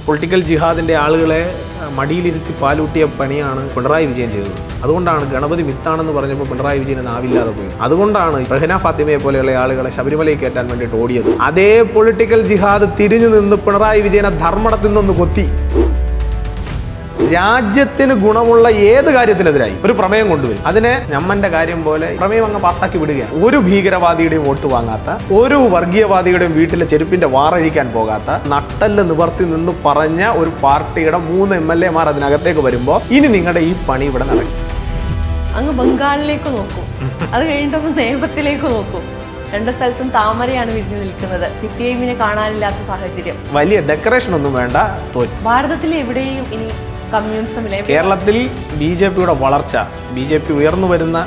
Political ജിഹാദിൻ്റെ ആളുകളെ മടിയിലിരുത്തി പാലൂട്ടിയ പണിയാണ് പിണറായി വിജയൻ ചെയ്തത്. അതുകൊണ്ടാണ് ഗണപതി മിത്താണെന്ന് പറഞ്ഞപ്പോൾ പിണറായി വിജയന് നാവില്ലാതെ പോയി. അതുകൊണ്ടാണ് റഹ്ന ഫാത്തിമയെ പോലെയുള്ള ആളുകളെ ശബരിമലയിൽ കയറ്റാൻ വേണ്ടിയിട്ട് ഓടിയത്. അതേ പൊളിറ്റിക്കൽ ജിഹാദ് തിരിഞ്ഞു നിന്ന് പിണറായി വിജയനെ ധർമ്മടത്തിൽ നിന്നൊന്ന് കൊത്തി. രാജ്യത്തിന് ഗുണമുള്ള ഏത് കാര്യത്തിനെതിരായി ഒരു പ്രമേയം കൊണ്ടുവരും. അതിനെ ഞമ്മന്റെ കാര്യം പോലെ പ്രമേയം അങ്ങ് പാസ്സാക്കി വിടുകയാണ്. ഒരു ഭീകരവാദിയുടെയും വോട്ട് വാങ്ങാത്ത, ഒരു വർഗീയവാദിയുടെയും വീട്ടിലെ ചെരുപ്പിന്റെ വാറഴിക്കാൻ പോകാത്ത, നട്ടല് നിവർത്തി നിന്ന് പറഞ്ഞ ഒരു പാർട്ടിയുടെ 3 MLA മാർ അതിനകത്തേക്ക് വരുമ്പോൾ ഇനി നിങ്ങളുടെ ഈ പണി ഇവിടെ നടക്കും. അങ്ങ് ബംഗാളിലേക്ക് നോക്കൂ, അത് കഴിഞ്ഞിട്ടൊന്ന് നേമത്തിലേക്ക് നോക്കൂ. 2 സ്ഥലത്തും താമരയാണ് വിരിഞ്ഞു നിൽക്കുന്നത്. CPIM-നെ കാണാനില്ലാത്ത സാഹചര്യം. വലിയ ഡെക്കറേഷൻ ഒന്നും വേണ്ട, തോറ്റു. ഭാരതത്തിൽ എവിടെയും ഇനി കമ്മ്യൂണിസമിലെ കേരളത്തിൽ BJP-യുടെ വളർച്ച, BJP ഉയർന്നു വരുന്ന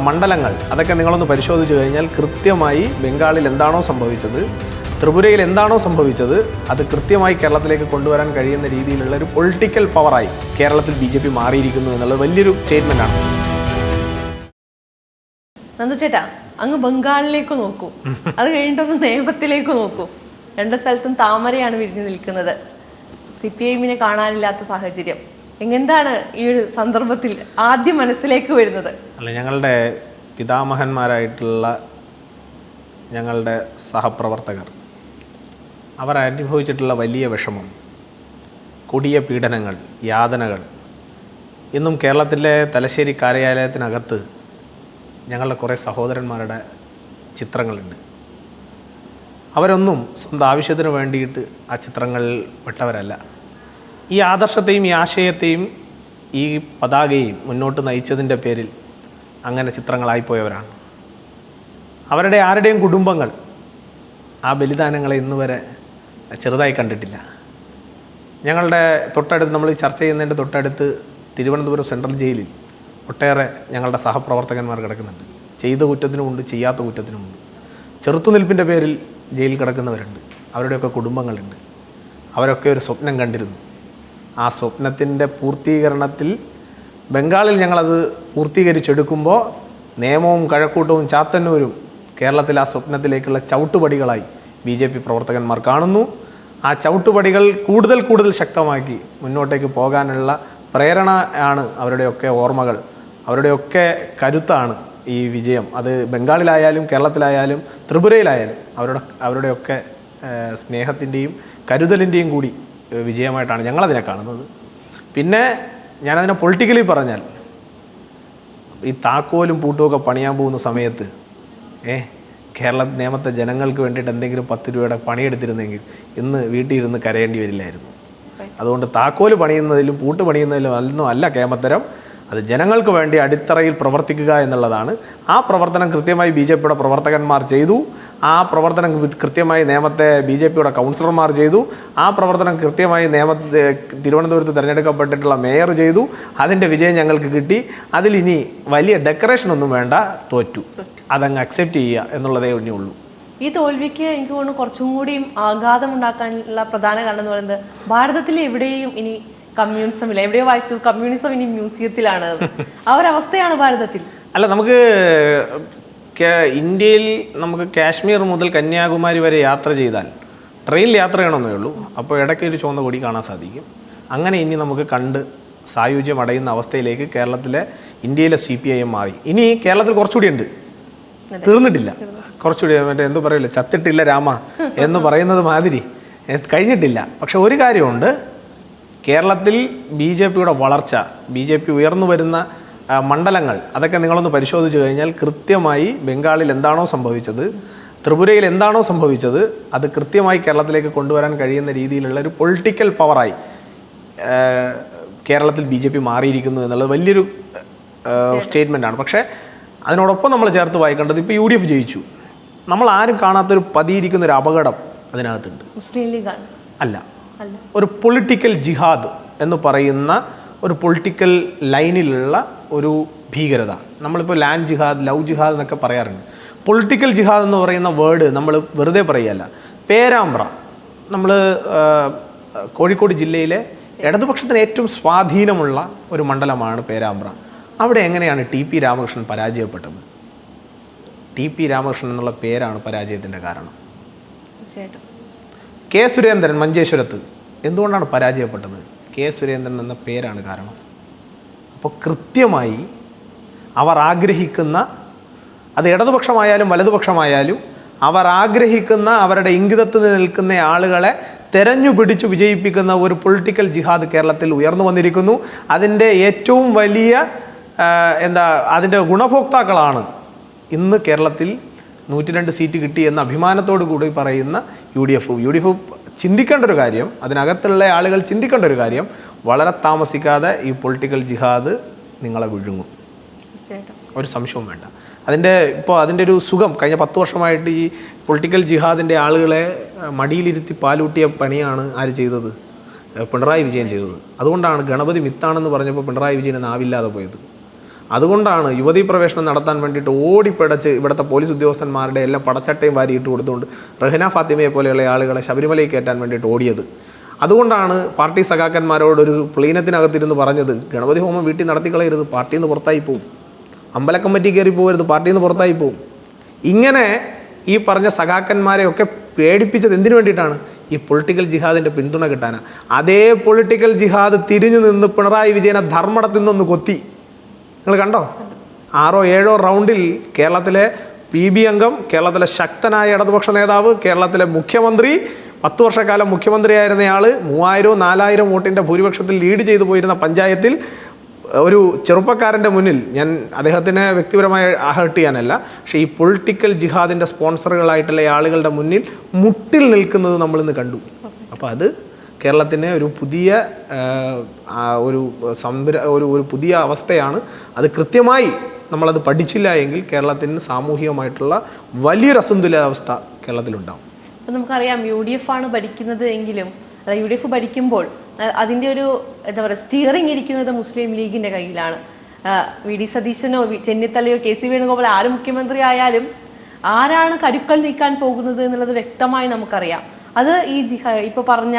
മണ്ഡലങ്ങൾ, അതൊക്കെ നിങ്ങളൊന്ന് പരിശോധിച്ചു കഴിഞ്ഞാൽ കൃത്യമായി ബംഗാളിൽ എന്താണോ സംഭവിച്ചത്, ത്രിപുരയിൽ എന്താണോ സംഭവിച്ചത്, അത് കൃത്യമായി കേരളത്തിലേക്ക് കൊണ്ടുവരാൻ കഴിയുന്ന രീതിയിലുള്ള ഒരു പൊളിറ്റിക്കൽ പവറായി കേരളത്തിൽ BJP മാറിയിരിക്കുന്നു എന്നുള്ളത് വലിയൊരു സ്റ്റേറ്റ്മെൻ്റാണ്. നന്ദു ചേട്ടാ, അങ്ങ് ബംഗാളിലേക്ക് നോക്കൂ, അത് കഴിഞ്ഞിട്ടൊന്ന് നേമത്തിലേക്ക് നോക്കൂ. 2 സ്ഥലത്തും താമരയാണ് വിരിഞ്ഞു നിൽക്കുന്നത്. CPIM-നെ കാണാനില്ലാത്ത സാഹചര്യം. എന്താണ് ഈ ഒരു സന്ദർഭത്തിൽ ആദ്യം മനസ്സിലേക്ക് വരുന്നത്? അല്ല, ഞങ്ങളുടെ പിതാമഹന്മാരായിട്ടുള്ള ഞങ്ങളുടെ സഹപ്രവർത്തകർ അവർ അനുഭവിച്ചിട്ടുള്ള വലിയ വിഷമം, കൊടിയ പീഡനങ്ങൾ, യാതനകൾ ഇന്നും കേരളത്തിലെ തലശ്ശേരി കാര്യാലയത്തിനകത്ത് ഞങ്ങളുടെ കുറേ സഹോദരന്മാരുടെ ചിത്രങ്ങളുണ്ട്. അവരൊന്നും സ്വന്തം ആവശ്യത്തിന് വേണ്ടിയിട്ട് ആ ചിത്രങ്ങൾ വിട്ടവരല്ല. ഈ ആദർശത്തെയും ഈ ആശയത്തെയും ഈ പതാകയെയും മുന്നോട്ട് നയിച്ചതിൻ്റെ പേരിൽ അങ്ങനെ ചിത്രങ്ങളായിപ്പോയവരാണ്. അവരുടെ ആരുടെയും കുടുംബങ്ങൾ ആ ബലിദാനങ്ങളെ ഇന്ന് വരെ ചെറുതായി കണ്ടിട്ടില്ല. ഞങ്ങളുടെ തൊട്ടടുത്ത്, നമ്മൾ ചർച്ച ചെയ്യുന്നതിൻ്റെ തൊട്ടടുത്ത് തിരുവനന്തപുരം സെൻട്രൽ ജയിലിൽ ഒട്ടേറെ ഞങ്ങളുടെ സഹപ്രവർത്തകന്മാർ കിടക്കുന്നുണ്ട്. ചെയ്ത കുറ്റത്തിനുമുണ്ട്, ചെയ്യാത്ത കുറ്റത്തിനുമുണ്ട്. ചെറുത്തുനിൽപ്പിൻ്റെ പേരിൽ ജയിലിൽ കിടക്കുന്നവരുണ്ട്. അവരുടെയൊക്കെ കുടുംബങ്ങളുണ്ട്. അവരൊക്കെ ഒരു സ്വപ്നം കണ്ടിരുന്നു. ആ സ്വപ്നത്തിൻ്റെ പൂർത്തീകരണത്തിൽ ബംഗാളിൽ ഞങ്ങളത് പൂർത്തീകരിച്ചെടുക്കുമ്പോൾ നിയമവും കഴക്കൂട്ടവും ചാത്തന്നൂരും കേരളത്തിൽ ആ സ്വപ്നത്തിലേക്കുള്ള ചവിട്ടുപടികളായി BJP പ്രവർത്തകന്മാർ കാണുന്നു. ആ ചവിട്ടുപടികൾ കൂടുതൽ ശക്തമാക്കി മുന്നോട്ടേക്ക് പോകാനുള്ള പ്രേരണ ആണ് അവരുടെയൊക്കെ ഓർമ്മകൾ, അവരുടെയൊക്കെ കരുത്താണ് ഈ വിജയം. അത് ബംഗാളിലായാലും കേരളത്തിലായാലും ത്രിപുരയിലായാലും അവരുടെയൊക്കെ സ്നേഹത്തിൻ്റെയും കരുതലിൻ്റെയും കൂടി വിജയമായിട്ടാണ് ഞങ്ങളതിനെ കാണുന്നത്. പിന്നെ ഞാനതിനെ പൊളിറ്റിക്കലി പറഞ്ഞാൽ, ഈ താക്കോലും പൂട്ടുമൊക്കെ പണിയാൻ പോകുന്ന സമയത്ത് കേരള നിയമത്തെ ജനങ്ങൾക്ക് വേണ്ടിയിട്ട് എന്തെങ്കിലും 10 രൂപയുടെ പണിയെടുത്തിരുന്നെങ്കിൽ ഇന്ന് വീട്ടിൽ ഇരുന്ന് കരയേണ്ടി വരില്ലായിരുന്നു. അതുകൊണ്ട് താക്കോല് പണിയുന്നതിലും പൂട്ട് പണിയുന്നതിലും ഒന്നും അല്ല കേമത്തരം. അത് ജനങ്ങൾക്ക് വേണ്ടി അടിത്തറയിൽ പ്രവർത്തിക്കുക എന്നുള്ളതാണ്. ആ പ്രവർത്തനം കൃത്യമായി BJP-യുടെ പ്രവർത്തകന്മാർ ചെയ്തു. ആ പ്രവർത്തനം കൃത്യമായി നേമത്തെ BJP-യുടെ കൗൺസിലർമാർ ചെയ്തു. ആ പ്രവർത്തനം കൃത്യമായി തിരുവനന്തപുരത്ത് തിരഞ്ഞെടുക്കപ്പെട്ടിട്ടുള്ള മേയർ ചെയ്തു. അതിൻ്റെ വിജയം ഞങ്ങൾക്ക് കിട്ടി. അതിലിനി വലിയ ഡെക്കറേഷനൊന്നും വേണ്ട, തോറ്റു. അതങ്ങ് അക്സെപ്റ്റ് ചെയ്യുക എന്നുള്ളതേ ഉള്ളൂ. ഈ തോൽവിക്ക് എനിക്ക് തോന്നുന്നു കുറച്ചും കൂടിയും ആഘാതമുണ്ടാക്കാനുള്ള പ്രധാന കാരണം എന്ന് പറയുന്നത് ഭാരതത്തിൽ എവിടെയും ഇനി കമ്മ്യൂണിസമില്ല. എവിടെയോ വായിച്ചു കമ്മ്യൂണിസം ഇനി മ്യൂസിയത്തിലാണ്. ആ ഒരു അവസ്ഥയാണ് ഭാരതത്തിൽ. അല്ല, നമുക്ക് ഇന്ത്യയിൽ നമുക്ക് കാശ്മീർ മുതൽ കന്യാകുമാരി വരെ യാത്ര ചെയ്താൽ ട്രെയിനിൽ യാത്ര ചെയ്യണമെന്നേ ഉള്ളൂ. അപ്പോൾ ഇടയ്ക്ക് ഒരു ചുവന്ന കൊടി കാണാൻ സാധിക്കും. അങ്ങനെ ഇനി നമുക്ക് കണ്ട് സായുജ്യം അടയുന്ന അവസ്ഥയിലേക്ക് ഇന്ത്യയിലെ CPIM മാറി. ഇനി കേരളത്തിൽ കുറച്ചുകൂടി ഉണ്ട്, തീർന്നിട്ടില്ല. കുറച്ചുകൂടി എന്തോ പറയില്ല, ചത്തിട്ടില്ല രാമ എന്ന് പറയുന്നത് മാതിരി കഴിഞ്ഞിട്ടില്ല. പക്ഷെ ഒരു കാര്യമുണ്ട്, കേരളത്തിൽ BJP-യുടെ വളർച്ച, BJP ഉയർന്നു വരുന്ന മണ്ഡലങ്ങൾ, അതൊക്കെ നിങ്ങളൊന്ന് പരിശോധിച്ച് കഴിഞ്ഞാൽ കൃത്യമായി ബംഗാളിൽ എന്താണോ സംഭവിച്ചത്, ത്രിപുരയിൽ എന്താണോ സംഭവിച്ചത്, അത് കൃത്യമായി കേരളത്തിലേക്ക് കൊണ്ടുവരാൻ കഴിയുന്ന രീതിയിലുള്ള ഒരു പൊളിറ്റിക്കൽ പവറായി കേരളത്തിൽ BJP മാറിയിരിക്കുന്നു എന്നുള്ളത് വലിയൊരു സ്റ്റേറ്റ്മെൻറ്റാണ്. പക്ഷേ അതിനോടൊപ്പം നമ്മൾ ചേർത്ത് വായിക്കേണ്ടത്, ഇപ്പോൾ UDF ജയിച്ചു, നമ്മൾ ആരും കാണാത്തൊരു പതിയിരിക്കുന്നൊരു അപകടം അതിനകത്തുണ്ട്. മുസ്ലിം ലീഗ് അല്ല, ഒരു പൊളിറ്റിക്കൽ ജിഹാദ് എന്ന് പറയുന്ന ഒരു പൊളിറ്റിക്കൽ ലൈനിലുള്ള ഒരു ഭീകരത. നമ്മളിപ്പോൾ ലാൻഡ് ജിഹാദ്, ലവ് ജിഹാദ് എന്നൊക്കെ പറയാറുണ്ട്. പൊളിറ്റിക്കൽ ജിഹാദ് എന്ന് പറയുന്ന വേർഡ് നമ്മൾ വെറുതെ പറയുകയല്ല. പേരാമ്പ്ര, നമ്മൾ കോഴിക്കോട് ജില്ലയിലെ ഇടതുപക്ഷത്തിന് ഏറ്റവും സ്വാധീനമുള്ള ഒരു മണ്ഡലമാണ് പേരാമ്പ്ര. അവിടെ എങ്ങനെയാണ് TP രാമകൃഷ്ണൻ പരാജയപ്പെട്ടത്? TP രാമകൃഷ്ണൻ എന്നുള്ള പേരാണ് പരാജയത്തിൻ്റെ കാരണം. K. സുരേന്ദ്രൻ മഞ്ചേശ്വരത്ത് എന്തുകൊണ്ടാണ് പരാജയപ്പെട്ടത്? കെ സുരേന്ദ്രൻ എന്ന പേരാണ് കാരണം. അപ്പോൾ കൃത്യമായി അവർ ആഗ്രഹിക്കുന്ന, അത് ഇടതുപക്ഷമായാലും വലതുപക്ഷമായാലും, അവർ ആഗ്രഹിക്കുന്ന അവരുടെ ഇംഗിതത്തിൽ നിൽക്കുന്ന ആളുകളെ തെരഞ്ഞു പിടിച്ചു വിജയിപ്പിക്കുന്ന ഒരു പൊളിറ്റിക്കൽ ജിഹാദ് കേരളത്തിൽ ഉയർന്നു വന്നിരിക്കുന്നു. അതിൻ്റെ ഏറ്റവും വലിയ അതിൻ്റെ ഗുണഭോക്താക്കളാണ് ഇന്ന് കേരളത്തിൽ 102 സീറ്റ് കിട്ടി എന്ന അഭിമാനത്തോടു കൂടി പറയുന്ന യു ഡി എഫ് ചിന്തിക്കേണ്ട ഒരു കാര്യം, അതിനകത്തുള്ള ആളുകൾ ചിന്തിക്കേണ്ട ഒരു കാര്യം, വളരെ താമസിക്കാതെ ഈ പൊളിറ്റിക്കൽ ജിഹാദ് നിങ്ങളെ വിഴുങ്ങും, ഒരു സംശയവും വേണ്ട. അതിൻ്റെ ഒരു സുഖം കഴിഞ്ഞ 10 വർഷമായിട്ട് ഈ പൊളിറ്റിക്കൽ ജിഹാദിൻ്റെ ആളുകളെ മടിയിലിരുത്തി പാലൂട്ടിയ പണിയാണ് ആര് ചെയ്തത്? പിണറായി വിജയൻ ചെയ്തത്. അതുകൊണ്ടാണ് ഗണപതി മിത്താണെന്ന് പറഞ്ഞപ്പോൾ പിണറായി വിജയന് നാവില്ലാതെ പോയത്. അതുകൊണ്ടാണ് യുവതീ പ്രവേശനം നടത്താൻ വേണ്ടിയിട്ട് ഓടിപ്പിടച്ച് ഇവിടുത്തെ പോലീസ് ഉദ്യോഗസ്ഥന്മാരുടെ എല്ലാം പടച്ചട്ടയും വാരിയിട്ട് കൊടുത്തുകൊണ്ട് റഹ്ന ഫാത്തിമയെ പോലെയുള്ള ആളുകളെ ശബരിമലയിൽ കയറ്റാൻ വേണ്ടിയിട്ട് ഓടിയത്. അതുകൊണ്ടാണ് പാർട്ടി സഖാക്കന്മാരോടൊരു പ്ലീനത്തിനകത്തിരുന്ന് പറഞ്ഞത്, ഗണപതി ഹോമം വീട്ടിൽ നടത്തിക്കളയരുത്, പാർട്ടിയിൽ നിന്ന് പുറത്തായി പോവും, അമ്പല കമ്മിറ്റി കയറി പോകരുത്, പാർട്ടിയിൽ നിന്ന് പുറത്തായി പോവും. ഇങ്ങനെ ഈ പറഞ്ഞ സഖാക്കന്മാരെയൊക്കെ പേടിപ്പിച്ചത് എന്തിനു വേണ്ടിയിട്ടാണ്? ഈ പൊളിറ്റിക്കൽ ജിഹാദിൻ്റെ പിന്തുണ കിട്ടാനാണ്. അതേ പൊളിറ്റിക്കൽ ജിഹാദ് തിരിഞ്ഞു നിന്ന് പിണറായി വിജയനെ ധർമ്മടത്തിൽ നിന്നൊന്ന് കൊത്തി. നിങ്ങൾ കണ്ടോ? 6ഓ 7ഓ റൗണ്ടിൽ കേരളത്തിലെ PB അംഗം, കേരളത്തിലെ ശക്തനായ ഇടതുപക്ഷ നേതാവ്, കേരളത്തിലെ മുഖ്യമന്ത്രി, 10 വർഷക്കാലം മുഖ്യമന്ത്രിയായിരുന്നയാൾ 3000 4000 വോട്ടിൻ്റെ ഭൂരിപക്ഷത്തിൽ ലീഡ് ചെയ്തു പോയിരുന്ന പഞ്ചായത്തിൽ ഒരു ചെറുപ്പക്കാരൻ്റെ മുന്നിൽ, ഞാൻ അദ്ദേഹത്തിനെ വ്യക്തിപരമായി ഹേർട്ട് ചെയ്യാനല്ല, പക്ഷേ ഈ പൊളിറ്റിക്കൽ ജിഹാദിൻ്റെ സ്പോൺസറുകളായിട്ടുള്ള ആളുകളുടെ മുന്നിൽ മുട്ടിൽ നിൽക്കുന്നത് നമ്മളിന്ന് കണ്ടു. അപ്പോൾ അത് കേരളത്തിന് ഒരു പുതിയ ഒരു പുതിയ അവസ്ഥയാണ്. അത് കൃത്യമായി നമ്മളത് പഠിച്ചില്ല എങ്കിൽ കേരളത്തിന് സാമൂഹികമായിട്ടുള്ള വലിയൊരു അസന്തുലിതാവസ്ഥ കേരളത്തിലുണ്ടാവും. അപ്പം നമുക്കറിയാം UDF ആണ് ഭരിക്കുന്നത് എങ്കിലും, UDF ഭരിക്കുമ്പോൾ അതിൻ്റെ ഒരു എന്താ പറയുക സ്റ്റിയറിംഗ് ഇരിക്കുന്നത് മുസ്ലിം ലീഗിൻ്റെ കയ്യിലാണ്. VD സതീശനോ ചെന്നിത്തലയോ KC വേണുഗോപാൽ ആര് മുഖ്യമന്ത്രി ആയാലും ആരാണ് കരുക്കൾ നീക്കാൻ പോകുന്നത് എന്നുള്ളത് വ്യക്തമായി നമുക്കറിയാം. അത് ഈ ഇപ്പോൾ പറഞ്ഞ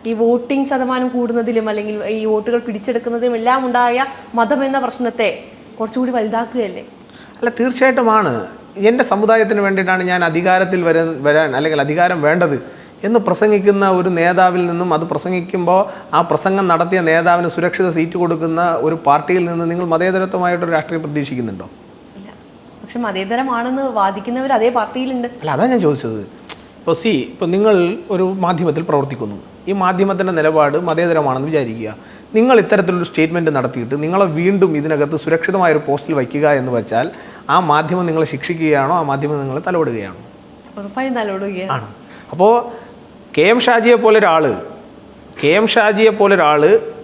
ഈ വോട്ടിംഗ് ശതമാനം കൂടുന്നതിലും അല്ലെങ്കിൽ ഈ വോട്ടുകൾ പിടിച്ചെടുക്കുന്നതിലും എല്ലാം ഉണ്ടായ മതം എന്ന പ്രശ്നത്തെ കുറച്ചുകൂടി വലുതാക്കുകയല്ലേ? അല്ല, തീർച്ചയായിട്ടുമാണ്. എൻ്റെ സമുദായത്തിന് വേണ്ടിയിട്ടാണ് ഞാൻ അധികാരത്തിൽ വരാൻ അല്ലെങ്കിൽ അധികാരം വേണ്ടത് എന്ന് പ്രസംഗിക്കുന്ന ഒരു നേതാവിൽ നിന്നും, അത് പ്രസംഗിക്കുമ്പോൾ ആ പ്രസംഗം നടത്തിയ നേതാവിന് സുരക്ഷിത സീറ്റ് കൊടുക്കുന്ന ഒരു പാർട്ടിയിൽ നിന്ന് നിങ്ങൾ മതേതരത്വമായിട്ടൊരു രാഷ്ട്രീയം പ്രതീക്ഷിക്കുന്നുണ്ടോ? ഇല്ല. പക്ഷെ മതേതരമാണെന്ന് വാദിക്കുന്നവർ അതേ പാർട്ടിയിലുണ്ട്. അല്ല, അതാണ് ഞാൻ ചോദിച്ചത്. ഇപ്പോൾ നിങ്ങൾ ഒരു മാധ്യമത്തിൽ പ്രവർത്തിക്കുന്നു, ഈ മാധ്യമത്തിൻ്റെ നിലപാട് മതേതരമാണെന്ന് വിചാരിക്കുക. നിങ്ങൾ ഇത്തരത്തിലൊരു സ്റ്റേറ്റ്മെൻറ്റ് നടത്തിയിട്ട് നിങ്ങളെ വീണ്ടും ഇതിനകത്ത് സുരക്ഷിതമായൊരു പോസ്റ്റിൽ വയ്ക്കുക എന്ന് വെച്ചാൽ ആ മാധ്യമം നിങ്ങളെ ശിക്ഷിക്കുകയാണോ, ആ മാധ്യമം നിങ്ങളെ തലോടുകയാണോ? ഉറപ്പായും തലോടുകയാണ്. അപ്പോൾ KM ഷാജിയെ പോലൊരാൾ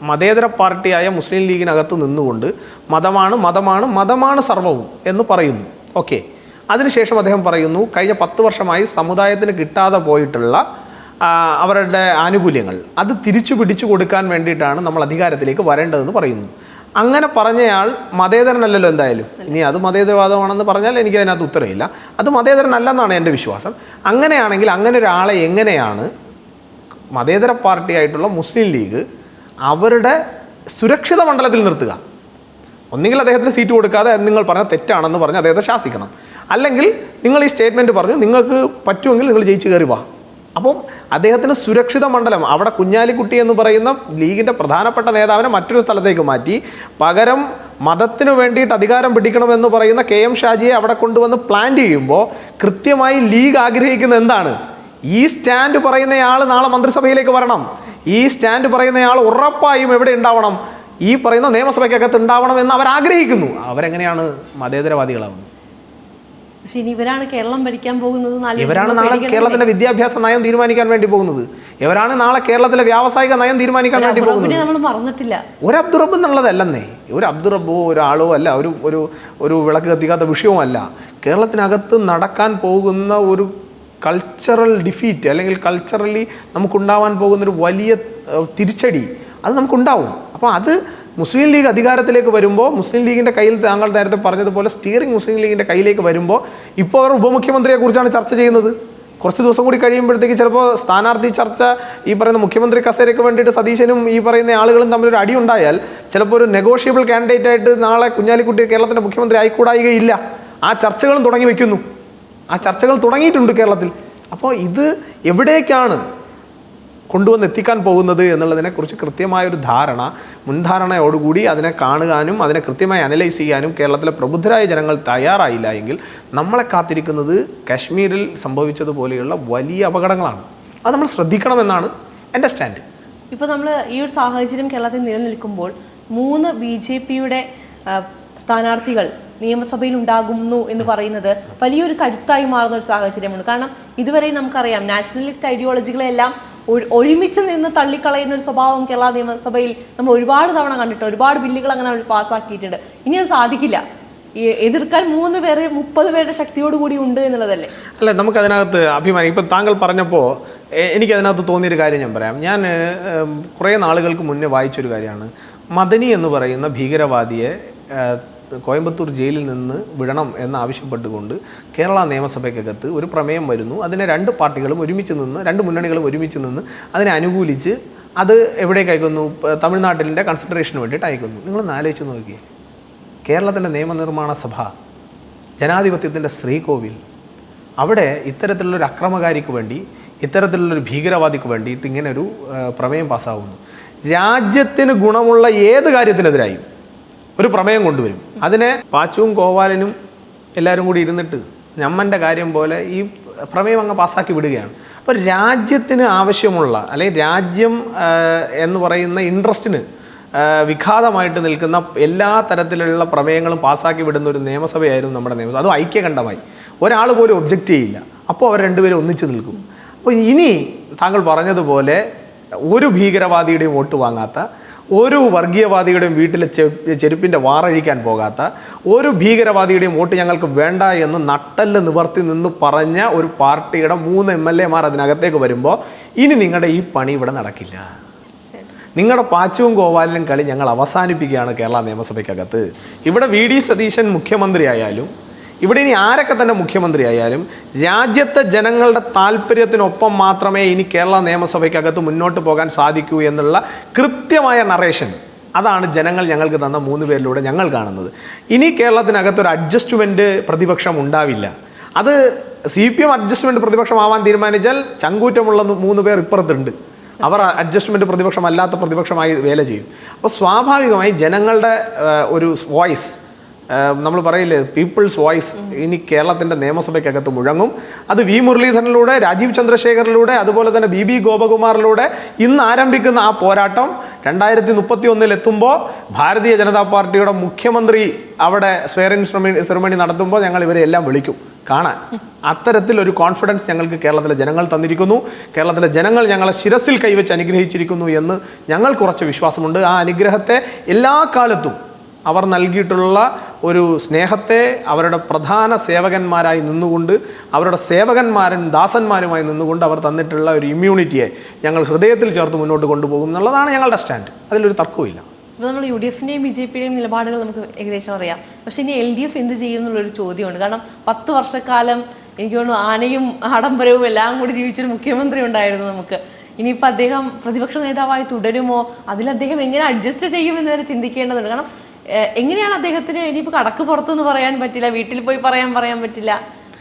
മതേതര പാർട്ടിയായ മുസ്ലിം ലീഗിനകത്ത് നിന്നുകൊണ്ട് മതമാണ് സർവ്വവും എന്ന് പറയുന്നു. ഓക്കെ, അതിനുശേഷം അദ്ദേഹം പറയുന്നു കഴിഞ്ഞ 10 വർഷമായി സമുദായത്തിന് കിട്ടാതെ പോയിട്ടുള്ള അവരുടെ ആനുകൂല്യങ്ങൾ അത് തിരിച്ചു പിടിച്ചു കൊടുക്കാൻ വേണ്ടിയിട്ടാണ് നമ്മൾ അധികാരത്തിലേക്ക് വരേണ്ടതെന്ന് പറയുന്നു. അങ്ങനെ പറഞ്ഞയാൾ മതേതരനല്ലല്ലോ എന്തായാലും. ഇനി അത് മതേതരവാദമാണെന്ന് പറഞ്ഞാൽ എനിക്കതിനകത്ത് ഉത്തരവില്ല. അത് മതേതരനല്ലെന്നാണ് എൻ്റെ വിശ്വാസം. അങ്ങനെയാണെങ്കിൽ അങ്ങനെ ഒരാളെ എങ്ങനെയാണ് മതേതര പാർട്ടിയായിട്ടുള്ള മുസ്ലിം ലീഗ് അവരുടെ സുരക്ഷിത മണ്ഡലത്തിൽ നിർത്തുക? ഒന്നുകിൽ അദ്ദേഹത്തിന് സീറ്റ് കൊടുക്കാതെ നിങ്ങൾ പറഞ്ഞാൽ തെറ്റാണെന്ന് പറഞ്ഞ് അദ്ദേഹത്തെ ശാസിക്കണം, അല്ലെങ്കിൽ നിങ്ങൾ ഈ സ്റ്റേറ്റ്മെൻറ്റ് പറഞ്ഞു നിങ്ങൾക്ക് പറ്റുമെങ്കിൽ നിങ്ങൾ ജയിച്ച് കയറി വാ. അപ്പം അദ്ദേഹത്തിന് സുരക്ഷിത മണ്ഡലം, അവിടെ കുഞ്ഞാലിക്കുട്ടി എന്ന് പറയുന്ന ലീഗിൻ്റെ പ്രധാനപ്പെട്ട നേതാവിനെ മറ്റൊരു സ്ഥലത്തേക്ക് മാറ്റി പകരം മതത്തിന് വേണ്ടിയിട്ട് അധികാരം പിടിക്കണമെന്ന് പറയുന്ന KM ഷാജിയെ അവിടെ കൊണ്ടുവന്ന് പ്ലാൻ ചെയ്യുമ്പോൾ കൃത്യമായി ലീഗ് ആഗ്രഹിക്കുന്ന എന്താണ്? ഈ സ്റ്റാൻഡ് പറയുന്നയാൾ നാളെ മന്ത്രിസഭയിലേക്ക് വരണം, ഈ സ്റ്റാൻഡ് പറയുന്നയാൾ ഉറപ്പായും എവിടെ ഉണ്ടാവണം? ഈ പറയുന്ന നിയമസഭയ്ക്കകത്ത് ഉണ്ടാവണം എന്ന് അവർ ആഗ്രഹിക്കുന്നു. അവരെങ്ങനെയാണ് മതേതരവാദികളാവുന്നത്? പക്ഷേ ഇനി ഇവരാണ് കേരളം ഭരിക്കാൻ പോകുന്നത്. ഇവരാണ് നാളെ കേരളത്തിന്റെ വിദ്യാഭ്യാസ നയം തീരുമാനിക്കാൻ വേണ്ടി പോകുന്നത്. ഇവരാണ് നാളെ കേരളത്തിലെ വ്യാവസായിക നയം തീരുമാനിക്കാൻ വേണ്ടി പോകുന്നത്. നമ്മൾ മറന്നിട്ടില്ല. ഒരു അബ്ദുൾ റബ്ബ് എന്നുള്ളതല്ലെന്നേ, ഒരു അബ്ദുൾ റബ്ബോ ഒരാളോ അല്ല, ഒരു വിളക്ക് കത്തിക്കാത്ത വിഷയവുമല്ല. കേരളത്തിനകത്ത് നടക്കാൻ പോകുന്ന ഒരു കൾച്ചറൽ ഡിഫീറ്റ് അല്ലെങ്കിൽ കൾച്ചറലി നമുക്കുണ്ടാവാൻ പോകുന്നൊരു വലിയ തിരിച്ചടി അത് നമുക്കുണ്ടാവും. അപ്പോൾ അത് മുസ്ലിം ലീഗ് അധികാരത്തിലേക്ക് വരുമ്പോൾ മുസ്ലിം ലീഗിൻ്റെ കയ്യിൽ താങ്കൾ നേരത്തെ പറഞ്ഞതുപോലെ സ്റ്റിയറിംഗ് മുസ്ലിം ലീഗിൻ്റെ കയ്യിലേക്ക് വരുമ്പോൾ ഇപ്പോൾ അവർ ഉപമുഖ്യമന്ത്രിയെക്കുറിച്ചാണ് ചർച്ച ചെയ്യുന്നത്. കുറച്ച് ദിവസം കൂടി കഴിയുമ്പോഴത്തേക്ക് ചിലപ്പോൾ സ്ഥാനാർത്ഥി ചർച്ച ഈ പറയുന്ന മുഖ്യമന്ത്രി കസേരയ്ക്ക് വേണ്ടിയിട്ട് സതീശനും ഈ പറയുന്ന ആളുകളും തമ്മിലൊരു അടി ഉണ്ടായാൽ ചിലപ്പോൾ ഒരു നെഗോഷ്യബിൾ കാൻഡിഡേറ്റ് ആയിട്ട് നാളെ കുഞ്ഞാലിക്കുട്ടി കേരളത്തിൻ്റെ മുഖ്യമന്ത്രി ആയിക്കൂടായികയില്ല. ആ ചർച്ചകളും തുടങ്ങി വയ്ക്കുന്നു, ആ ചർച്ചകൾ തുടങ്ങിയിട്ടുണ്ട് കേരളത്തിൽ. അപ്പോൾ ഇത് എവിടേക്കാണ് കൊണ്ടുവന്ന് എത്തിക്കാൻ പോകുന്നത് എന്നുള്ളതിനെക്കുറിച്ച് കൃത്യമായൊരു ധാരണ, മുൻധാരണയോടുകൂടി അതിനെ കാണുവാനും അതിനെ കൃത്യമായി അനലൈസ് ചെയ്യാനും കേരളത്തിലെ പ്രബുദ്ധരായ ജനങ്ങൾ തയ്യാറായില്ല എങ്കിൽ നമ്മളെ കാത്തിരിക്കുന്നത് കാശ്മീരിൽ സംഭവിച്ചതുപോലെയുള്ള വലിയ അപകടങ്ങളാണ്. അത് നമ്മൾ ശ്രദ്ധിക്കണമെന്നാണ് എൻ്റെ സ്റ്റാൻഡ്. ഇപ്പോൾ നമ്മൾ ഈ ഒരു സാഹചര്യം കേരളത്തിൽ നിലനിൽക്കുമ്പോൾ 3 BJPയുടെ സ്ഥാനാർത്ഥികൾ നിയമസഭയിൽ ഉണ്ടാകുന്നു എന്ന് പറയുന്നത് വലിയൊരു കരുത്തായി മാറുന്ന ഒരു സാഹചര്യമാണ്. കാരണം ഇതുവരെ നമുക്കറിയാം നാഷണലിസ്റ്റ് ഐഡിയോളജികളെല്ലാം ഒരുമിച്ച് നിന്ന് തള്ളിക്കളയുന്ന ഒരു സ്വഭാവം കേരള നിയമസഭയിൽ നമ്മൾ ഒരുപാട് തവണ കണ്ടിട്ട് ഒരുപാട് ബില്ലുകൾ അങ്ങനെ അവർ പാസ്സാക്കിയിട്ടുണ്ട്. ഇനി അത് സാധിക്കില്ല. എതിർക്കാൻ 3 പേര് 30 പേരുടെ ശക്തിയോടുകൂടി ഉണ്ട് എന്നുള്ളതല്ലേ? അല്ല, നമുക്കതിനകത്ത് അഭിമാനം. ഇപ്പം താങ്കൾ പറഞ്ഞപ്പോൾ എനിക്കതിനകത്ത് തോന്നിയൊരു കാര്യം ഞാൻ പറയാം. ഞാൻ കുറേ നാളുകൾക്ക് മുന്നേ വായിച്ചൊരു കാര്യമാണ്. മദനി എന്ന് പറയുന്ന ഭീകരവാദിയെ കോയമ്പത്തൂർ ജയിലിൽ നിന്ന് വിടണം എന്നാവശ്യപ്പെട്ടുകൊണ്ട് കേരള നിയമസഭയ്ക്കകത്ത് ഒരു പ്രമേയം വരുന്നു. അതിനെ 2 പാർട്ടികളും ഒരുമിച്ച് നിന്ന്, 2 മുന്നണികളും ഒരുമിച്ച് നിന്ന് അതിനെ അനുകൂലിച്ച് അത് എവിടേക്ക് അയക്കുന്നു? തമിഴ്നാട്ടിൻ്റെ കൺസിഡറേഷന് വേണ്ടിയിട്ട് അയക്കുന്നു. നിങ്ങളൊന്ന് ആലോചിച്ച് നോക്കിയേ, കേരളത്തിൻ്റെ നിയമനിർമ്മാണ സഭ, ജനാധിപത്യത്തിൻ്റെ ശ്രീകോവിൽ, അവിടെ ഇത്തരത്തിലുള്ളൊരു അക്രമകാരിക്ക് വേണ്ടി, ഇത്തരത്തിലുള്ളൊരു ഭീകരവാദിക്ക് വേണ്ടിയിട്ട് ഇങ്ങനെ ഒരു പ്രമേയം പാസ്സാകുന്നു. രാജ്യത്തിന് ഗുണമുള്ള ഏത് കാര്യത്തിനെതിരായും ഒരു പ്രമേയം കൊണ്ടുവരും. അതിനെ പാച്ചുവും കോവാലനും എല്ലാവരും കൂടി ഇരുന്നിട്ട് ഞമ്മൻ്റെ കാര്യം പോലെ ഈ പ്രമേയം അങ്ങ് പാസ്സാക്കി വിടുകയാണ്. അപ്പോൾ രാജ്യത്തിന് ആവശ്യമുള്ള, അല്ലെങ്കിൽ രാജ്യം എന്ന് പറയുന്ന ഇൻട്രസ്റ്റിന് വിഘാതമായിട്ട് നിൽക്കുന്ന എല്ലാ തരത്തിലുള്ള പ്രമേയങ്ങളും പാസ്സാക്കി വിടുന്ന ഒരു നിയമസഭയായിരുന്നു നമ്മുടെ നിയമസഭ. അതും ഐക്യകണ്ഠമായി, ഒരാൾ പോലും ഒബ്ജക്റ്റ് ചെയ്യില്ല. അപ്പോൾ അവർ 2 പേരും ഒന്നിച്ച് നിൽക്കും. അപ്പോൾ ഇനി താങ്കൾ പറഞ്ഞതുപോലെ ഒരു ഭീകരവാദിയുടെയും വോട്ട് വാങ്ങാത്ത, ഒരു വർഗീയവാദിയുടെയും വീട്ടിലെ ചെരുപ്പിൻ്റെ വാറഴിക്കാൻ പോകാത്ത, ഒരു ഭീകരവാദിയുടെയും വോട്ട് ഞങ്ങൾക്ക് വേണ്ട എന്ന് നട്ടല് നിവർത്തി നിന്ന് പറഞ്ഞ ഒരു പാർട്ടിയുടെ 3 MLA മാർ അതിനകത്തേക്ക് വരുമ്പോൾ ഇനി നിങ്ങളുടെ ഈ പണി ഇവിടെ നടക്കില്ല. നിങ്ങളുടെ പാച്ചുവും ഗോപാലനും കളി ഞങ്ങൾ അവസാനിപ്പിക്കുകയാണ് കേരള നിയമസഭയ്ക്കകത്ത്. ഇവിടെ VD സതീശൻ മുഖ്യമന്ത്രിയായാലും, ഇവിടെ ഇനി ആരൊക്കെ തന്നെ മുഖ്യമന്ത്രി ആയാലും രാജ്യത്തെ ജനങ്ങളുടെ താല്പര്യത്തിനൊപ്പം മാത്രമേ ഇനി കേരള നിയമസഭയ്ക്കകത്ത് മുന്നോട്ട് പോകാൻ സാധിക്കൂ എന്നുള്ള കൃത്യമായ നറേഷൻ, അതാണ് ജനങ്ങൾ ഞങ്ങൾക്ക് തന്ന 3 പേരിലൂടെ ഞങ്ങൾ കാണുന്നത്. ഇനി കേരളത്തിനകത്തൊരു അഡ്ജസ്റ്റ്മെൻറ്റ് പ്രതിപക്ഷം ഉണ്ടാവില്ല. അത് CPM അഡ്ജസ്റ്റ്മെൻറ്റ് പ്രതിപക്ഷമാവാൻ തീരുമാനിച്ചാൽ ചങ്കൂറ്റമുള്ള 3 പേർ ഇപ്പുറത്തുണ്ട്. അവർ അഡ്ജസ്റ്റ്മെൻറ്റ് പ്രതിപക്ഷമല്ലാത്ത പ്രതിപക്ഷമായി വേല ചെയ്യും. അപ്പോൾ സ്വാഭാവികമായി ജനങ്ങളുടെ ഒരു വോയിസ്, നമ്മൾ പറയില്ലേ പീപ്പിൾസ് വോയിസ്, ഇനി കേരളത്തിൻ്റെ നിയമസഭയ്ക്കകത്ത് മുഴങ്ങും. അത് V മുരളീധരനിലൂടെ, രാജീവ് ചന്ദ്രശേഖറിലൂടെ, അതുപോലെ തന്നെ BB ഗോപകുമാറിലൂടെ ഇന്ന് ആരംഭിക്കുന്ന ആ പോരാട്ടം 2031 എത്തുമ്പോൾ ഭാരതീയ ജനതാ പാർട്ടിയുടെ മുഖ്യമന്ത്രി അവിടെ സ്വെയറിൻ സെറിമണി നടത്തുമ്പോൾ ഞങ്ങൾ ഇവരെ എല്ലാം വിളിക്കും കാണാൻ. അത്തരത്തിലൊരു കോൺഫിഡൻസ് ഞങ്ങൾക്ക് കേരളത്തിലെ ജനങ്ങൾ തന്നിരിക്കുന്നു. കേരളത്തിലെ ജനങ്ങൾ ഞങ്ങളെ ശിരസിൽ കൈവച്ച് അനുഗ്രഹിച്ചിരിക്കുന്നു എന്ന് ഞങ്ങൾക്ക് കുറച്ച് വിശ്വാസമുണ്ട്. ആ അനുഗ്രഹത്തെ എല്ലാ കാലത്തും അവർ നൽകിയിട്ടുള്ള ഒരു സ്നേഹത്തെ അവരുടെ പ്രധാന സേവകന്മാരായി നിന്നുകൊണ്ട്, അവരുടെ സേവകന്മാരും ദാസന്മാരുമായി നിന്നുകൊണ്ട് അവർ തന്നിട്ടുള്ള ഒരു ഇമ്മ്യൂണിറ്റിയെ ഞങ്ങൾ ഹൃദയത്തിൽ ചേർത്ത് മുന്നോട്ട് കൊണ്ടുപോകും എന്നുള്ളതാണ് ഞങ്ങളുടെ സ്റ്റാൻഡ്. അതിലൊരു തർക്കവുമില്ല. ഇപ്പോൾ നമ്മൾ UDFൻ്റെയും BJPയുടെയും നിലപാടുകൾ നമുക്ക് ഏകദേശം അറിയാം. പക്ഷേ ഇനി LDF എന്ത് ചെയ്യും എന്നുള്ളൊരു ചോദ്യമുണ്ട്. കാരണം 10 വർഷക്കാലം എനിക്ക് തോന്നുന്നു ആനയും ആഡംബരവും എല്ലാം കൂടി ജീവിച്ചൊരു മുഖ്യമന്ത്രി ഉണ്ടായിരുന്നു നമുക്ക്. ഇനിയിപ്പോൾ അദ്ദേഹം പ്രതിപക്ഷ നേതാവായി തുടരുമോ, അതിൽ അദ്ദേഹം എങ്ങനെ അഡ്ജസ്റ്റ് ചെയ്യുമെന്ന് വരെ ചിന്തിക്കേണ്ടതുണ്ട്. കാരണം എങ്ങനെയാണ് അദ്ദേഹത്തിന് ഇനിയിപ്പോൾ കടക്ക് പുറത്തെന്ന് പറയാൻ പറ്റില്ല, വീട്ടിൽ പോയി പറയാൻ പറ്റില്ല,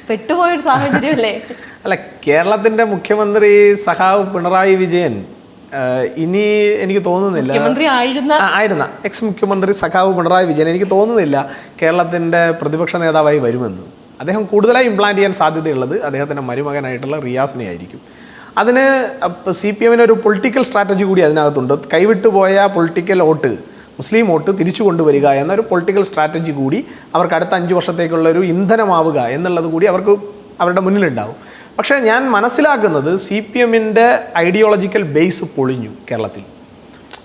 പെട്ടുപോയൊരു സാഹചര്യമല്ലേ? അല്ല, കേരളത്തിൻ്റെ മുഖ്യമന്ത്രി സഖാവ് പിണറായി വിജയൻ ഇനി എനിക്ക് തോന്നുന്നില്ല, ആയിരുന്ന എക്സ് മുഖ്യമന്ത്രി സഖാവ് പിണറായി വിജയൻ എനിക്ക് തോന്നുന്നില്ല കേരളത്തിൻ്റെ പ്രതിപക്ഷ നേതാവായി വരുമെന്ന്. അദ്ദേഹം കൂടുതലായി ഇംപ്ലാന്റ് ചെയ്യാൻ സാധ്യതയുള്ളത് അദ്ദേഹത്തിൻ്റെ മരുമകനായിട്ടുള്ള റിയാസിനെ ആയിരിക്കും. അതിന് CPM ഒരു പൊളിറ്റിക്കൽ സ്ട്രാറ്റജി കൂടി അതിനകത്തുണ്ട്. കൈവിട്ടുപോയ പൊളിറ്റിക്കൽ വോട്ട്, മുസ്ലിം വോട്ട് തിരിച്ചു കൊണ്ടുവരിക എന്നൊരു പൊളിറ്റിക്കൽ സ്ട്രാറ്റജി കൂടി അവർക്ക് അടുത്ത 5 വർഷത്തേക്കുള്ള ഒരു ഇന്ധനമാവുക എന്നുള്ളത് കൂടി അവർക്ക് അവരുടെ മുന്നിലുണ്ടാവും. പക്ഷേ ഞാൻ മനസ്സിലാക്കുന്നത് CPMൻ്റെ ഐഡിയോളജിക്കൽ ബേസ് പൊളിഞ്ഞു. കേരളത്തിൽ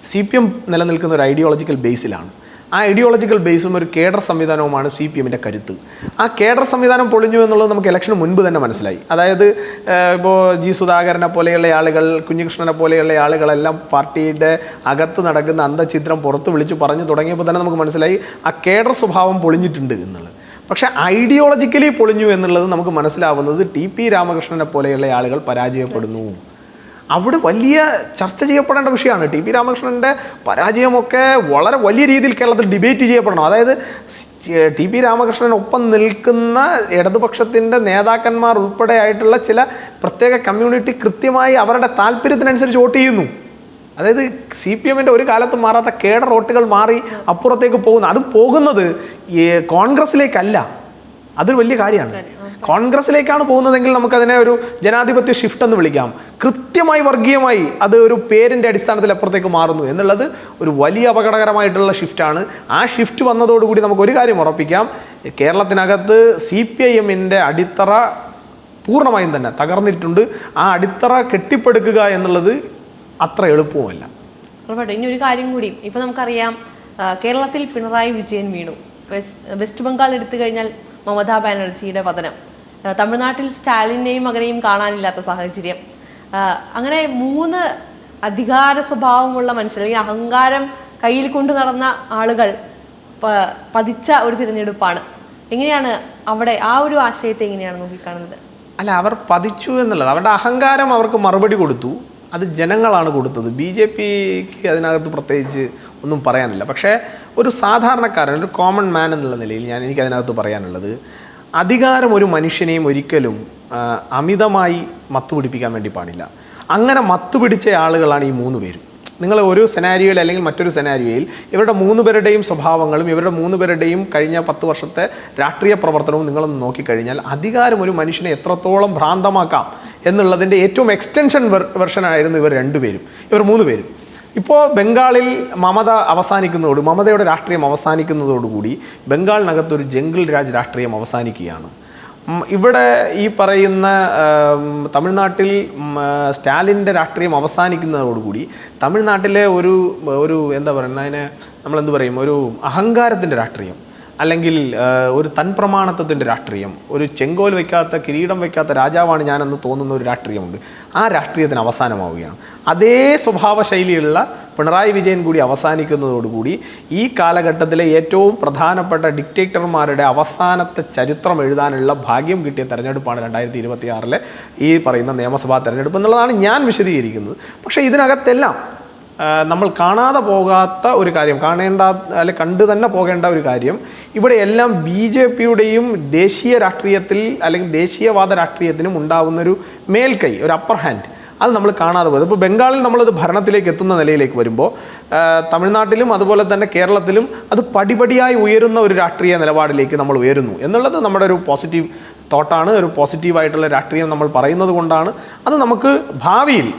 CPM നിലനിൽക്കുന്ന ഒരു ഐഡിയോളജിക്കൽ ബേസിലാണ്. ആ ഐഡിയോളജിക്കൽ ബേസും ഒരു കേഡർ സംവിധാനവുമാണ് CPMൻ്റെ കരുത്ത്. ആ കേഡർ സംവിധാനം പൊളിഞ്ഞു എന്നുള്ളത് നമുക്ക് ഇലക്ഷന് മുൻപ് തന്നെ മനസ്സിലായി. അതായത് ഇപ്പോൾ G സുധാകരനെ പോലെയുള്ള ആളുകൾ, കുഞ്ഞികൃഷ്ണനെ പോലെയുള്ള ആളുകളെല്ലാം പാർട്ടിയുടെ അകത്ത് നടക്കുന്ന അന്തഛിദ്രം പുറത്ത് വിളിച്ച് പറഞ്ഞു തുടങ്ങിയപ്പോൾ തന്നെ നമുക്ക് മനസ്സിലായി ആ കേഡർ സ്വഭാവം പൊളിഞ്ഞിട്ടുണ്ട് എന്നുള്ളത്. പക്ഷേ ഐഡിയോളജിക്കലി പൊളിഞ്ഞു എന്നുള്ളത് നമുക്ക് മനസ്സിലാവുന്നത് TP രാമകൃഷ്ണനെ പോലെയുള്ള ആളുകൾ പരാജയപ്പെടുന്നു. അവിടെ വലിയ ചർച്ച ചെയ്യപ്പെടേണ്ട വിഷയമാണ്. ടി പി രാമകൃഷ്ണൻ്റെ പരാജയമൊക്കെ വളരെ വലിയ രീതിയിൽ കേരളത്തിൽ ഡിബേറ്റ് ചെയ്യപ്പെടണം. അതായത് ടി പി രാമകൃഷ്ണനൊപ്പം നിൽക്കുന്ന ഇടതുപക്ഷത്തിൻ്റെ നേതാക്കന്മാർ ഉൾപ്പെടെ ആയിട്ടുള്ള ചില പ്രത്യേക കമ്മ്യൂണിറ്റി കൃത്യമായി അവരുടെ താല്പര്യത്തിനനുസരിച്ച് വോട്ട് ചെയ്യുന്നു. അതായത് സി പി എമ്മിൻ്റെ ഒരു കാലത്തും മാറാത്ത കേഡർ വോട്ടുകൾ മാറി അപ്പുറത്തേക്ക് പോകുന്നു. അതും പോകുന്നത് കോൺഗ്രസിലേക്കല്ല. അതൊരു വലിയ കാര്യമാണ്. കോൺഗ്രസിലേക്കാണ് പോകുന്നതെങ്കിൽ നമുക്കതിനെ ഒരു ജനാധിപത്യ ഷിഫ്റ്റ് എന്ന് വിളിക്കാം. കൃത്യമായി വർഗീയമായി അത് ഒരു പേരിൻ്റെ അടിസ്ഥാനത്തിൽ അപ്പുറത്തേക്ക് മാറുന്നു എന്നുള്ളത് ഒരു വലിയ അപകടകരമായിട്ടുള്ള ഷിഫ്റ്റാണ്. ആ ഷിഫ്റ്റ് വന്നതോടുകൂടി നമുക്ക് ഒരു കാര്യം ഉറപ്പിക്കാം, കേരളത്തിനകത്ത് CPIM-ൻ്റെ അടിത്തറ പൂർണ്ണമായും തന്നെ തകർന്നിട്ടുണ്ട്. ആ അടിത്തറ കെട്ടിപ്പടുക്കുക എന്നുള്ളത് അത്ര എളുപ്പവുമല്ല. ഇനി ഒരു കാര്യം കൂടി, ഇപ്പം നമുക്കറിയാം കേരളത്തിൽ പിണറായി വിജയൻ വീണു, വെസ്റ്റ് ബംഗാൾ എടുത്തു കഴിഞ്ഞാൽ മമതാ ബാനർജിയുടെ പതനം, തമിഴ്നാട്ടിൽ സ്റ്റാലിനെയും മകനെയും കാണാനില്ലാത്ത സാഹചര്യം, അങ്ങനെ 3 അധികാര സ്വഭാവമുള്ള മനുഷ്യർ അല്ലെങ്കിൽ അഹങ്കാരം കയ്യിൽ കൊണ്ട് നടന്ന ആളുകൾ പതിച്ച ഒരു തിരഞ്ഞെടുപ്പാണ്. എങ്ങനെയാണ് അവിടെ ആ ഒരു ആശയത്തെ എങ്ങനെയാണ് നോക്കിക്കാണുന്നത്? അല്ല, അവർ പതിച്ചു എന്നുള്ളത് അവരുടെ അഹങ്കാരം അവർക്ക് മറുപടി കൊടുത്തു. അത് ജനങ്ങളാണ് കൊടുത്തത്. BJPക്ക് അതിനകത്ത് പ്രത്യേകിച്ച് ഒന്നും പറയാനില്ല. പക്ഷേ ഒരു സാധാരണക്കാരൻ, ഒരു കോമൺ മാൻ എന്നുള്ള നിലയിൽ എനിക്കതിനകത്ത് പറയാനുള്ളത്, അധികാരം ഒരു മനുഷ്യനെയും ഒരിക്കലും അമിതമായി മത്തുപിടിപ്പിക്കാൻ വേണ്ടി പാടില്ല. അങ്ങനെ മത്തുപിടിച്ച ആളുകളാണ് ഈ 3 പേരും. നിങ്ങൾ ഒരു സെനാരിയോയിൽ അല്ലെങ്കിൽ മറ്റൊരു സെനാരിയോയിൽ ഇവരുടെ 3 പേരുടെയും സ്വഭാവങ്ങളും ഇവരുടെ 3 പേരുടെയും കഴിഞ്ഞ 10 വർഷത്തെ രാഷ്ട്രീയ പ്രവർത്തനവും നിങ്ങളൊന്ന് നോക്കിക്കഴിഞ്ഞാൽ അധികാരം ഒരു മനുഷ്യനെ എത്രത്തോളം ഭ്രാന്തമാക്കാം എന്നുള്ളതിൻ്റെ ഏറ്റവും എക്സ്റ്റൻഷൻ വെർഷനായിരുന്നു ഇവർ 2 പേരും, ഇവർ 3 പേരും. ഇപ്പോൾ ബംഗാളിൽ മമതയുടെ രാഷ്ട്രീയം അവസാനിക്കുന്നതോടുകൂടി ബംഗാളിനകത്തൊരു ജംഗിൾ രാജ് രാഷ്ട്രീയം അവസാനിക്കുകയാണ്. ഇവിടെ ഈ പറയുന്ന തമിഴ്നാട്ടിൽ സ്റ്റാലിൻ്റെ രാഷ്ട്രീയം അവസാനിക്കുന്നതോടുകൂടി തമിഴ്നാട്ടിലെ ഒരു എന്താ പറയുന്നത്, അതിനെ നമ്മളെന്ത് പറയും, ഒരു അഹങ്കാരത്തിൻ്റെ രാഷ്ട്രീയം അല്ലെങ്കിൽ ഒരു തൻപ്രമാണത്വത്തിൻ്റെ രാഷ്ട്രീയം, ഒരു ചെങ്കോൽ വയ്ക്കാത്ത കിരീടം വയ്ക്കാത്ത രാജാവാണ് ഞാനെന്ന് തോന്നുന്ന ഒരു രാഷ്ട്രീയമുണ്ട്. ആ രാഷ്ട്രീയത്തിന് അവസാനമാവുകയാണ്. അതേ സ്വഭാവ ശൈലിയുള്ള പിണറായി വിജയൻ കൂടി അവസാനിക്കുന്നതോടുകൂടി ഈ കാലഘട്ടത്തിലെ ഏറ്റവും പ്രധാനപ്പെട്ട ഡിക്റ്റേറ്റർമാരുടെ അവസാനത്തെ ചരിത്രം എഴുതാനുള്ള ഭാഗ്യം കിട്ടിയ തെരഞ്ഞെടുപ്പാണ് 2026 ഈ പറയുന്ന നിയമസഭാ തെരഞ്ഞെടുപ്പ് എന്നുള്ളതാണ് ഞാൻ വിശദീകരിക്കുന്നത്. പക്ഷേ ഇതിനകത്തെല്ലാം നമ്മൾ കാണാതെ പോകാത്ത ഒരു കാര്യം, കണ്ടു തന്നെ പോകേണ്ട ഒരു കാര്യം, ഇവിടെ എല്ലാം BJPയുടെയും ദേശീയ രാഷ്ട്രീയത്തിൽ അല്ലെങ്കിൽ ദേശീയവാദ രാഷ്ട്രീയത്തിനും ഉണ്ടാകുന്നൊരു മേൽക്കൈ, ഒരു അപ്പർ ഹാൻഡ്, അത് നമ്മൾ കാണാതെ പോയത്. ഇപ്പോൾ ബംഗാളിൽ നമ്മളത് ഭരണത്തിലേക്ക് എത്തുന്ന നിലയിലേക്ക് വരുമ്പോൾ തമിഴ്നാട്ടിലും അതുപോലെ തന്നെ കേരളത്തിലും അത് പടിപടിയായി ഉയരുന്ന ഒരു രാഷ്ട്രീയ നിലപാടിലേക്ക് നമ്മൾ ഉയരുന്നു എന്നുള്ളത് നമ്മുടെ ഒരു പോസിറ്റീവ് തോട്ടാണ്. ഒരു പോസിറ്റീവായിട്ടുള്ള രാഷ്ട്രീയം നമ്മൾ പറയുന്നത് കൊണ്ടാണ് അത് നമുക്ക് ഭാവിയിൽ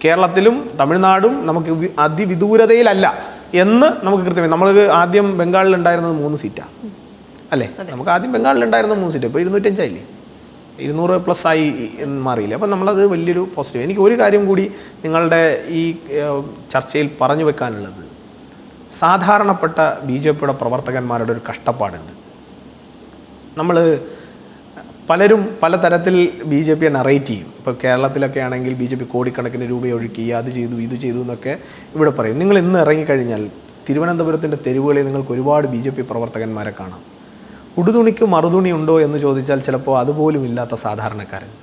കേരളത്തിലും തമിഴ്നാടും നമുക്ക് അതിവിദൂരതയിലല്ല എന്ന് നമുക്ക് കൃത്യമായി. നമ്മൾ ആദ്യം ബംഗാളിലുണ്ടായിരുന്നത് 3 സീറ്റാണ് അല്ലേ? നമുക്ക് ആദ്യം ബംഗാളിലുണ്ടായിരുന്ന 3 സീറ്റ്, ഇപ്പോൾ 205 ആയില്ലേ, 200+ ആയി എന്ന് മാറിയില്ലേ? അപ്പം നമ്മളത് വലിയൊരു പോസിറ്റീവ്. എനിക്ക് ഒരു കാര്യം കൂടി നിങ്ങളുടെ ഈ ചർച്ചയിൽ പറഞ്ഞു വെക്കാനുള്ളത്, സാധാരണപ്പെട്ട BJPയുടെ പ്രവർത്തകന്മാരുടെ ഒരു കഷ്ടപ്പാടുണ്ട്. നമ്മൾ പലരും പലതരത്തിൽ BJPയെ നറേറ്റ് ചെയ്യും. ഇപ്പോൾ കേരളത്തിലൊക്കെ ആണെങ്കിൽ BJP കോടിക്കണക്കിന് രൂപ ഒഴുക്കി, അത് ചെയ്തു ഇത് ചെയ്തു എന്നൊക്കെ ഇവിടെ പറയും. നിങ്ങൾ ഇന്ന് ഇറങ്ങിക്കഴിഞ്ഞാൽ തിരുവനന്തപുരത്തിൻ്റെ തെരുവുകളിൽ നിങ്ങൾക്ക് ഒരുപാട് BJP പ്രവർത്തകന്മാരെ കാണാം. ഉടുതുണിക്ക് മറുതുണി ഉണ്ടോ എന്ന് ചോദിച്ചാൽ ചിലപ്പോൾ അതുപോലും ഇല്ലാത്ത സാധാരണക്കാരൻ.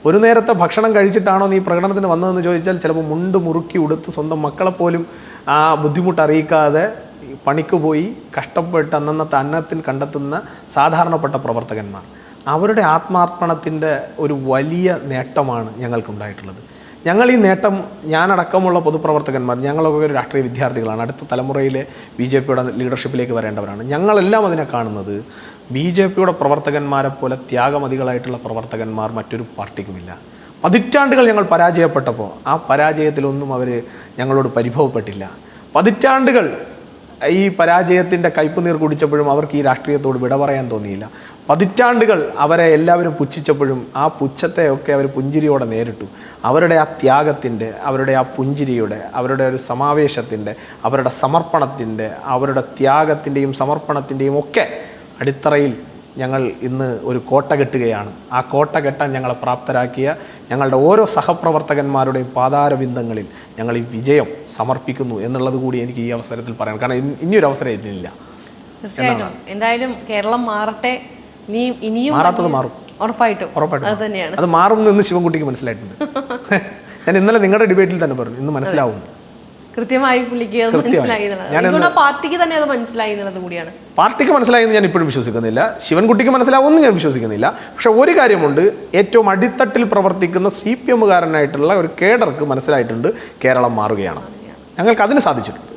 ഒരു നേരത്തെ ഭക്ഷണം കഴിച്ചിട്ടാണോ നീ പ്രകടനത്തിന് വന്നതെന്ന് ചോദിച്ചാൽ ചിലപ്പോൾ മുണ്ട് മുറുക്കി ഉടുത്ത് സ്വന്തം മക്കളെപ്പോലും ആ ബുദ്ധിമുട്ട് അറിയിക്കാതെ പണിക്ക് പോയി കഷ്ടപ്പെട്ട് അന്നന്നത്തെ അന്നത്തിന് കണ്ടെത്തുന്ന സാധാരണപ്പെട്ട പ്രവർത്തകന്മാർ. അവരുടെ ആത്മാർപ്പണത്തിൻ്റെ ഒരു വലിയ നേട്ടമാണ് ഞങ്ങൾക്കുണ്ടായിട്ടുള്ളത്. ഞങ്ങൾ ഈ നേട്ടം, ഞാനടക്കമുള്ള പൊതുപ്രവർത്തകന്മാർ, ഞങ്ങളൊക്കെ ഒരു രാഷ്ട്രീയ വിദ്യാർത്ഥികളാണ്, അടുത്ത തലമുറയിലെ BJPയുടെ ലീഡർഷിപ്പിലേക്ക് വരേണ്ടവരാണ്. ഞങ്ങളെല്ലാം അതിനെ കാണുന്നത് BJPയുടെ പ്രവർത്തകന്മാരെ പോലെ ത്യാഗമതികളായിട്ടുള്ള പ്രവർത്തകന്മാർ മറ്റൊരു പാർട്ടിക്കുമില്ല. പതിറ്റാണ്ടുകൾ ഞങ്ങൾ പരാജയപ്പെട്ടപ്പോൾ ആ പരാജയത്തിലൊന്നും അവർ ഞങ്ങളോട് പരിഭവപ്പെട്ടില്ല. പതിറ്റാണ്ടുകൾ ഈ പരാജയത്തിൻ്റെ കയ്പുനീർ കുടിച്ചപ്പോഴും അവർക്ക് ഈ രാഷ്ട്രീയത്തോട് വിട പറയാൻ തോന്നിയില്ല. പതിറ്റാണ്ടുകൾ അവരെ എല്ലാവരും പുച്ഛിച്ചപ്പോഴും ആ പുച്ഛത്തെയൊക്കെ അവർ പുഞ്ചിരിയോടെ നേരിട്ടു. അവരുടെ ആ ത്യാഗത്തിൻ്റെ, അവരുടെ ആ പുഞ്ചിരിയുടെ, അവരുടെ ഒരു സമാവേശത്തിൻ്റെ, അവരുടെ സമർപ്പണത്തിൻ്റെ, അവരുടെ ത്യാഗത്തിൻ്റെയും സമർപ്പണത്തിൻ്റെയും ഒക്കെ അടിത്തറയിൽ ഞങ്ങൾ ഇന്ന് ഒരു കോട്ട കെട്ടുകയാണ്. ആ കോട്ട കെട്ടാൻ ഞങ്ങളെ പ്രാപ്തരാക്കിയ ഞങ്ങളുടെ ഓരോ സഹപ്രവർത്തകന്മാരുടെയും പാതാരബിന്ദങ്ങളിൽ ഞങ്ങൾ ഈ വിജയം സമർപ്പിക്കുന്നു എന്നുള്ളത് കൂടി എനിക്ക് ഈ അവസരത്തിൽ പറയാം. കാരണം ഇനിയൊരു അവസരം ഇതിനില്ല. തീർച്ചയായിട്ടും എന്തായാലും കേരളം മാറട്ടെ. ഇനിയും മാറാത്തത് മാറും, ഉറപ്പായിട്ടും അത് തന്നെയാണ്. അത് മാറും എന്ന് ശിവൻകുട്ടിക്ക് മനസ്സിലായിട്ടുണ്ട്. ഞാൻ ഇന്നലെ നിങ്ങളുടെ ഡിബേറ്റിൽ തന്നെ പറഞ്ഞു, ഇന്ന് മനസ്സിലാവും. കൃത്യമായി പുള്ളിക്ക് അത് മനസ്സിലായി എന്നുള്ളത്, പാർട്ടിക്ക് തന്നെ അത് മനസ്സിലായി എന്നുള്ളത് കൂടിയാണ്. പാർട്ടിക്ക് മനസ്സിലായെന്ന് ഞാൻ ഇപ്പോഴും വിശ്വസിക്കുന്നില്ല, ശിവൻകുട്ടിക്ക് മനസ്സിലാവുമെന്ന് ഞാൻ വിശ്വസിക്കുന്നില്ല. പക്ഷെ ഒരു കാര്യമുണ്ട്, ഏറ്റവും അടിത്തട്ടിൽ പ്രവർത്തിക്കുന്ന CPM കാരനായിട്ടുള്ള ഒരു കേഡർക്ക് മനസ്സിലായിട്ടുണ്ട് കേരളം മാറുകയാണ്. ഞങ്ങൾക്ക് അതിന് സാധിച്ചിട്ടുണ്ട്.